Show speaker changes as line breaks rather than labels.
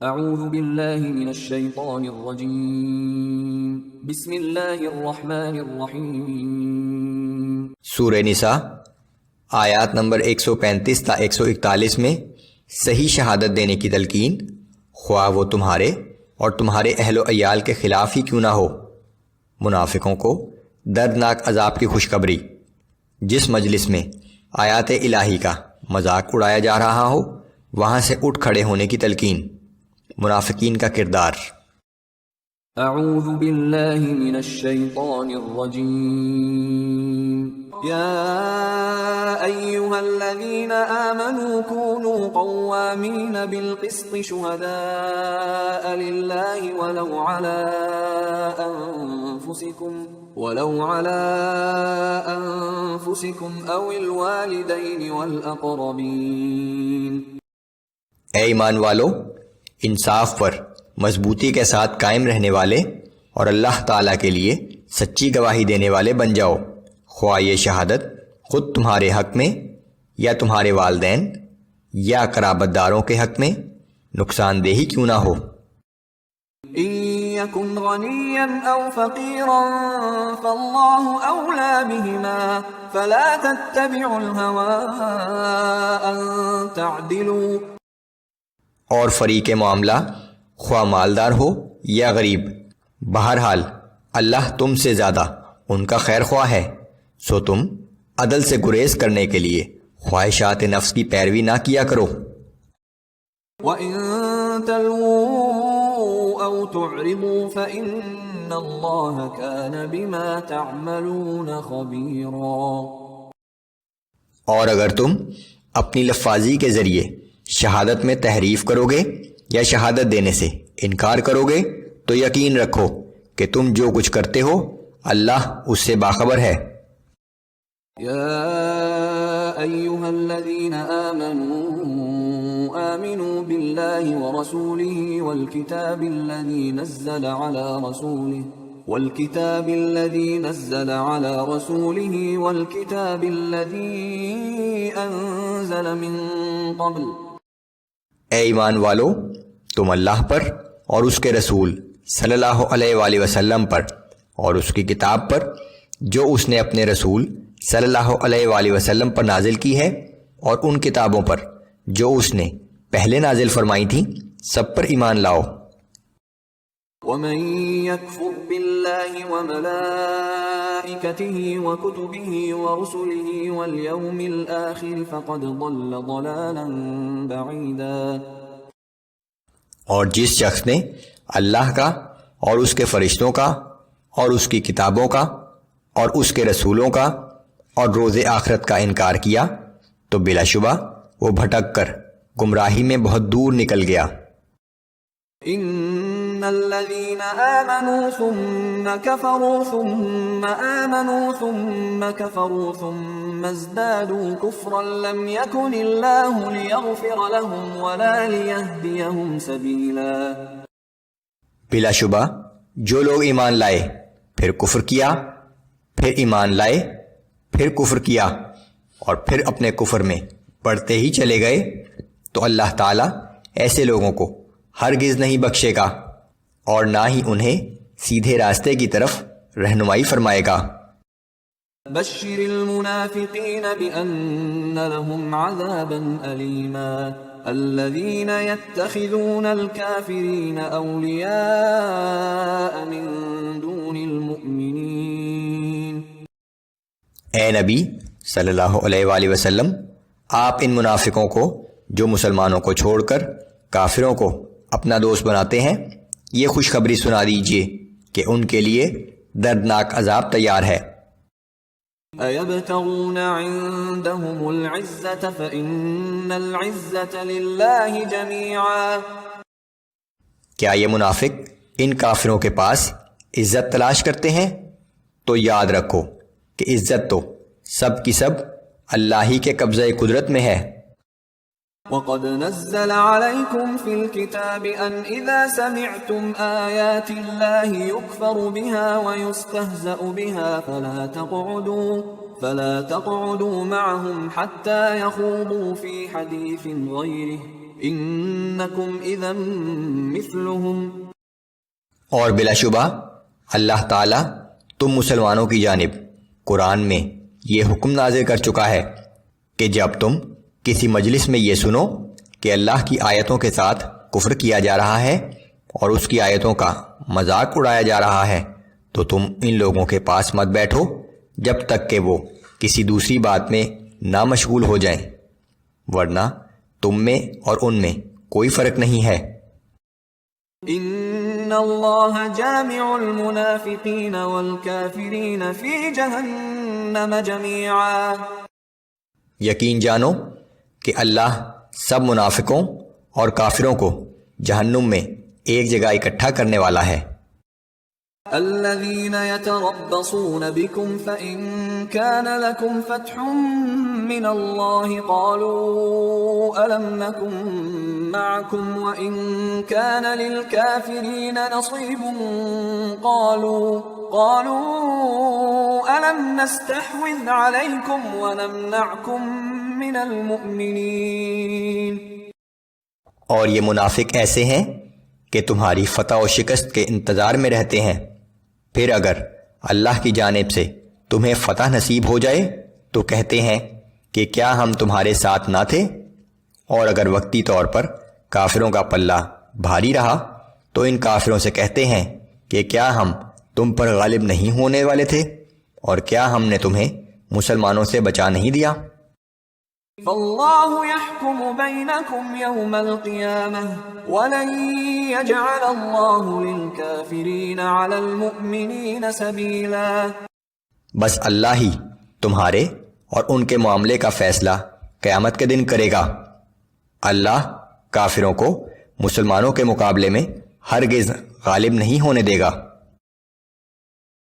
اعوذ باللہ من الشیطان الرجیم بسم اللہ الرحمن الرحیم۔
سورہ نساء آیات نمبر 135 تا 141 میں صحیح شہادت دینے کی تلقین، خواہ وہ تمہارے اور تمہارے اہل و عیال کے خلاف ہی کیوں نہ ہو۔ منافقوں کو دردناک عذاب کی خوشخبری۔ جس مجلس میں آیات الہی کا مذاق اڑایا جا رہا ہو وہاں سے اٹھ کھڑے ہونے کی تلقین۔ منافقین کا کردار۔
اعوذ باللہ من الشیطان الرجیم یا ایہا الذین آمنوا كونوا قوامین بالقسط شہداء للہ ولو علی انفسکم او الوالدین والاقربین۔
اے ایمان والو، انصاف پر مضبوطی کے ساتھ قائم رہنے والے اور اللہ تعالیٰ کے لیے سچی گواہی دینے والے بن جاؤ، خواہ یہ شہادت خود تمہارے حق میں یا تمہارے والدین یا قرابت داروں کے حق میں نقصان دہ ہی کیوں نہ ہو۔
إن يكن غنيا أو فقيرا فالله أولى بهما فلا تتبعوا الهوى أن تعدلوا۔
اور فریق معاملہ خواہ مالدار ہو یا غریب، بہرحال اللہ تم سے زیادہ ان کا خیر خواہ ہے، سو تم عدل سے گریز کرنے کے لیے خواہشات نفس کی پیروی نہ کیا کرو۔
وَإِن تَلْوُوا أَوْ تُعْرِضُوا فَإِنَّ اللَّهَ كَانَ بِمَا تَعْمَلُونَ خَبِيرًا۔
اور اگر تم اپنی لفاظی کے ذریعے شہادت میں تحریف کرو گے یا شہادت دینے سے انکار کرو گے تو یقین رکھو کہ تم جو کچھ کرتے ہو اللہ اس سے باخبر ہے۔
یا ایہا الذین آمنوا باللہ ورسولہ والکتاب الذی نزل علی رسولہ والکتاب الذی انزل من قبل۔
اے ایمان والو، تم اللہ پر اور اس کے رسول صلی اللہ علیہ وآلہ وسلم پر اور اس کی کتاب پر جو اس نے اپنے رسول صلی اللہ علیہ وآلہ وسلم پر نازل کی ہے اور ان کتابوں پر جو اس نے پہلے نازل فرمائی تھیں سب پر ایمان لاؤ۔
وَمَن يَكْفُرْ بِاللَّهِ وَمَلَائِكَتِهِ وَكُتُبِهِ وَرُسُلِهِ وَالْيَوْمِ الْآخِرِ فَقَدْ ضَلَّ ضَلَالًا بَعِيدًا۔
اور جس شخص نے اللہ کا اور اس کے فرشتوں کا اور اس کی کتابوں کا اور اس کے رسولوں کا اور روز آخرت کا انکار کیا تو بلا شبہ وہ بھٹک کر گمراہی میں بہت دور نکل گیا۔
ان الذين آمنوا ثم كفروا ثم آمنوا ثم كفروا ثم ازدادوا كفرا لم يكن الله ليغفر لهم ولا ليهديهم سبيلا۔
بلا شبہ جو لوگ ایمان لائے پھر کفر کیا، پھر ایمان لائے پھر کفر کیا اور پھر اپنے کفر میں بڑھتے ہی چلے گئے تو اللہ تعالیٰ ایسے لوگوں کو ہرگز نہیں بخشے گا اور نہ ہی انہیں سیدھے راستے کی طرف رہنمائی فرمائے گا۔
بشر المنافقین بأن لهم عذابا ألیما الذین يتخذون الكافرین اولیاء من دون المؤمنین۔
اے نبی صلی اللہ علیہ وآلہ وسلم، آپ ان منافقوں کو جو مسلمانوں کو چھوڑ کر کافروں کو اپنا دوست بناتے ہیں یہ خوشخبری سنا دیجئے کہ ان کے لیے دردناک عذاب تیار ہے۔
أَيَبْتَغُونَ عِندَهُمُ الْعِزَّةَ فَإِنَّ الْعِزَّةَ لِلَّهِ جَمِيعًا۔
کیا یہ منافق ان کافروں کے پاس عزت تلاش کرتے ہیں؟ تو یاد رکھو کہ عزت تو سب کی سب اللہ ہی کے قبضہ قدرت میں ہے۔
وَقَدْ نَزَّلَ عَلَيْكُمْ فِي الْكِتَابِ أَنْ إِذَا سَمِعْتُمْ آيَاتِ اللَّهِ يُكْفَرُ بِهَا وَيُسْتَهْزَأُ بِهَا فَلَا تَقْعُدُوا مَعَهُمْ حَتَّى يَخُوضُوا فِي حَدِيثٍ غَيْرِهِ إنكم إذا مثلهم.
اور بلا شبہ اللہ تعالیٰ تم مسلمانوں کی جانب قرآن میں یہ حکم نازل کر چکا ہے کہ جب تم کسی مجلس میں یہ سنو کہ اللہ کی آیتوں کے ساتھ کفر کیا جا رہا ہے اور اس کی آیتوں کا مذاق اڑایا جا رہا ہے تو تم ان لوگوں کے پاس مت بیٹھو جب تک کہ وہ کسی دوسری بات میں نہ مشغول ہو جائیں، ورنہ تم میں اور ان میں کوئی فرق نہیں ہے۔
ان اللہ جامع المنافقین والکافرین فی جہنم جمیعا.
یقین جانو کہ اللہ سب منافقوں اور کافروں کو جہنم میں ایک جگہ اکٹھا کرنے والا ہے۔
الذين يتربصون بكم فإن كان لكم فتح من الله قالوا ألم نكن معكم وإن كان للكافرين نصيب قالوا ألم نستحوذ عليكم ونمنعكم من المؤمنين.
اور یہ منافق ایسے ہیں کہ تمہاری فتح و شکست کے انتظار میں رہتے ہیں، پھر اگر اللہ کی جانب سے تمہیں فتح نصیب ہو جائے تو کہتے ہیں کہ کیا ہم تمہارے ساتھ نہ تھے، اور اگر وقتی طور پر کافروں کا پلہ بھاری رہا تو ان کافروں سے کہتے ہیں کہ کیا ہم تم پر غالب نہیں ہونے والے تھے، اور کیا ہم نے تمہیں مسلمانوں سے بچا نہیں دیا۔
فاللہ یحکم بینکم یوم القیامہ ولن یجعل اللہ للکافرین علی المؤمنین سبیلا.
بس اللہ ہی تمہارے اور ان کے معاملے کا فیصلہ قیامت کے دن کرے گا۔ اللہ کافروں کو مسلمانوں کے مقابلے میں ہرگز غالب نہیں ہونے دے گا۔